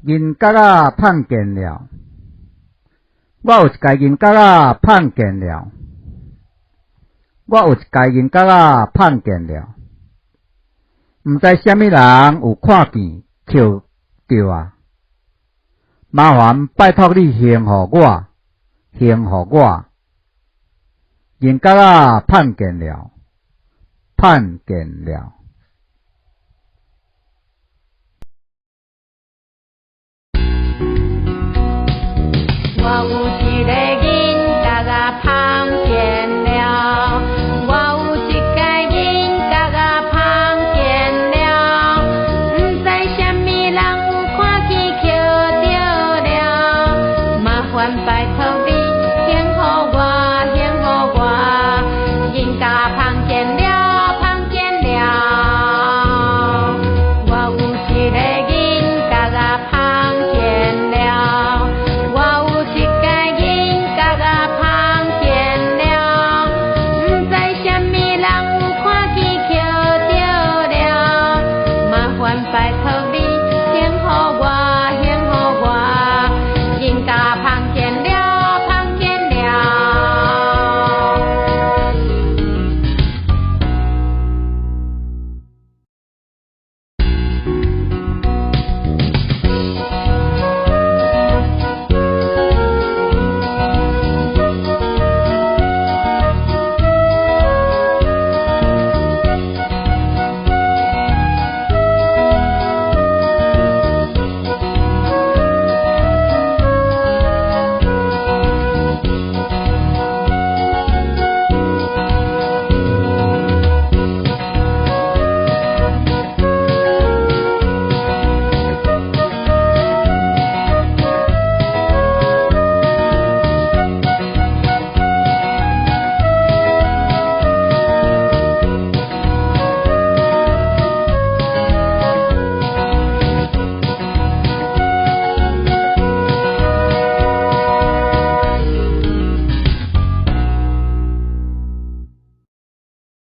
银角仔碰见了，我有一家银角仔碰见了，我有一家银角仔碰见了，毋知啥物人有看见捡着啊！麻烦拜托你还互我，还互我。银角仔碰见了，碰见了。我有一个银角仔碰见了，我有一个银角仔碰见了，毋知啥物人有看见捡着了，麻烦拜托。